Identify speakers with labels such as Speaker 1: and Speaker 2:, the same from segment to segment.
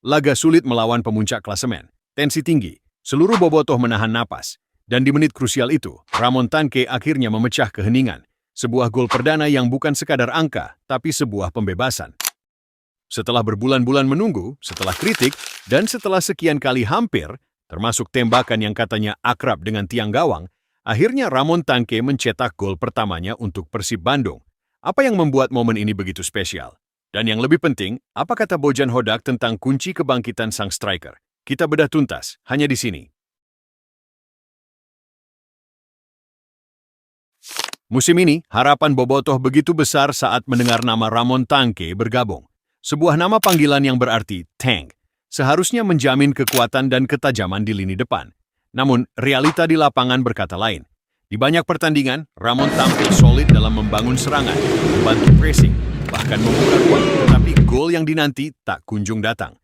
Speaker 1: Laga sulit melawan pemuncak klasemen. Tensi tinggi, seluruh bobotoh menahan napas. Dan di menit krusial itu, Ramon Tanque akhirnya memecah keheningan. Sebuah gol perdana yang bukan sekadar angka, tapi sebuah pembebasan. Setelah berbulan-bulan menunggu, setelah kritik, dan setelah sekian kali hampir, termasuk tembakan yang katanya akrab dengan tiang gawang, akhirnya Ramon Tanque mencetak gol pertamanya untuk Persib Bandung. Apa yang membuat momen ini begitu spesial? Dan yang lebih penting, apa kata Bojan Hodak tentang kunci kebangkitan sang striker? Kita bedah tuntas, hanya di sini. Musim ini, harapan bobotoh begitu besar saat mendengar nama Ramon Tanque bergabung. Sebuah nama panggilan yang berarti tank, seharusnya menjamin kekuatan dan ketajaman di lini depan. Namun, realita di lapangan berkata lain. Di banyak pertandingan, Ramon tampil solid dalam membangun serangan, membantu pressing, bahkan membuka ruang, tetapi gol yang dinanti tak kunjung datang.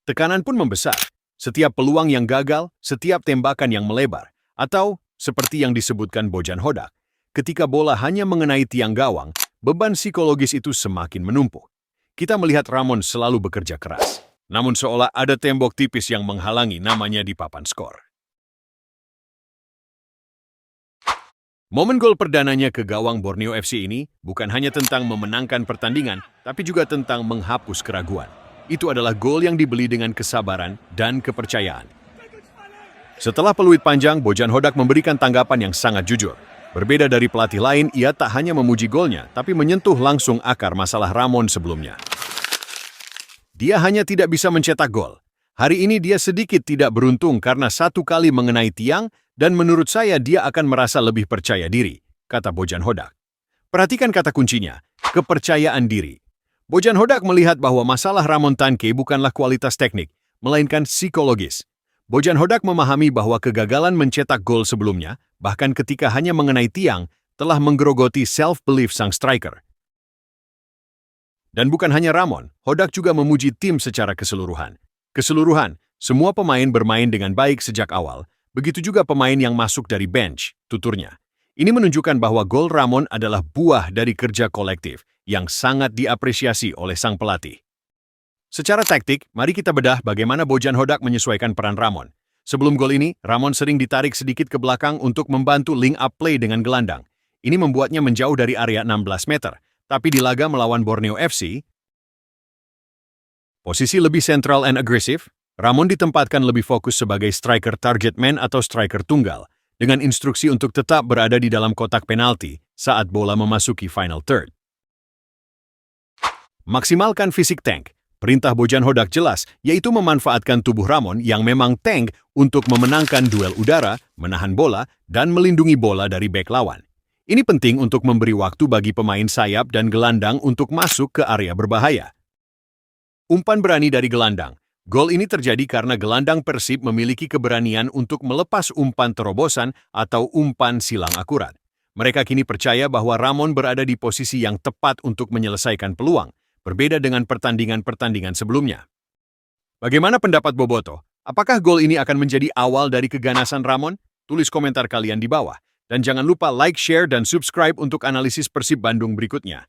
Speaker 1: Tekanan pun membesar. Setiap peluang yang gagal, setiap tembakan yang melebar, atau seperti yang disebutkan Bojan Hodak, ketika bola hanya mengenai tiang gawang, beban psikologis itu semakin menumpuk. Kita melihat Ramon selalu bekerja keras, namun seolah ada tembok tipis yang menghalangi namanya di papan skor. Momen gol perdananya ke gawang Borneo FC ini bukan hanya tentang memenangkan pertandingan, tapi juga tentang menghapus keraguan. Itu adalah gol yang dibeli dengan kesabaran dan kepercayaan. Setelah peluit panjang, Bojan Hodak memberikan tanggapan yang sangat jujur. Berbeda dari pelatih lain, ia tak hanya memuji golnya, tapi menyentuh langsung akar masalah Ramon sebelumnya. Dia hanya tidak bisa mencetak gol. Hari ini dia sedikit tidak beruntung karena satu kali mengenai tiang, dan menurut saya dia akan merasa lebih percaya diri, kata Bojan Hodak. Perhatikan kata kuncinya, kepercayaan diri. Bojan Hodak melihat bahwa masalah Ramon Tanque bukanlah kualitas teknik, melainkan psikologis. Bojan Hodak memahami bahwa kegagalan mencetak gol sebelumnya, bahkan ketika hanya mengenai tiang, telah menggerogoti self-belief sang striker. Dan bukan hanya Ramon, Hodak juga memuji tim secara keseluruhan. Keseluruhan, semua pemain bermain dengan baik sejak awal, begitu juga pemain yang masuk dari bench, tuturnya. Ini menunjukkan bahwa gol Ramon adalah buah dari kerja kolektif yang sangat diapresiasi oleh sang pelatih. Secara taktik, mari kita bedah bagaimana Bojan Hodak menyesuaikan peran Ramon. Sebelum gol ini, Ramon sering ditarik sedikit ke belakang untuk membantu link up play dengan gelandang. Ini membuatnya menjauh dari area 16 meter. Tapi di laga melawan Borneo FC, posisi lebih sentral and agresif, Ramon ditempatkan lebih fokus sebagai striker target man atau striker tunggal, dengan instruksi untuk tetap berada di dalam kotak penalti saat bola memasuki final third. Maksimalkan fisik tank. Perintah Bojan Hodak jelas, yaitu memanfaatkan tubuh Ramon yang memang tank untuk memenangkan duel udara, menahan bola, dan melindungi bola dari bek lawan. Ini penting untuk memberi waktu bagi pemain sayap dan gelandang untuk masuk ke area berbahaya. Umpan berani dari gelandang. Gol ini terjadi karena gelandang Persib memiliki keberanian untuk melepas umpan terobosan atau umpan silang akurat. Mereka kini percaya bahwa Ramon berada di posisi yang tepat untuk menyelesaikan peluang, berbeda dengan pertandingan-pertandingan sebelumnya. Bagaimana pendapat Boboto? Apakah gol ini akan menjadi awal dari keganasan Ramon? Tulis komentar kalian di bawah. Dan jangan lupa like, share, dan subscribe untuk analisis Persib Bandung berikutnya.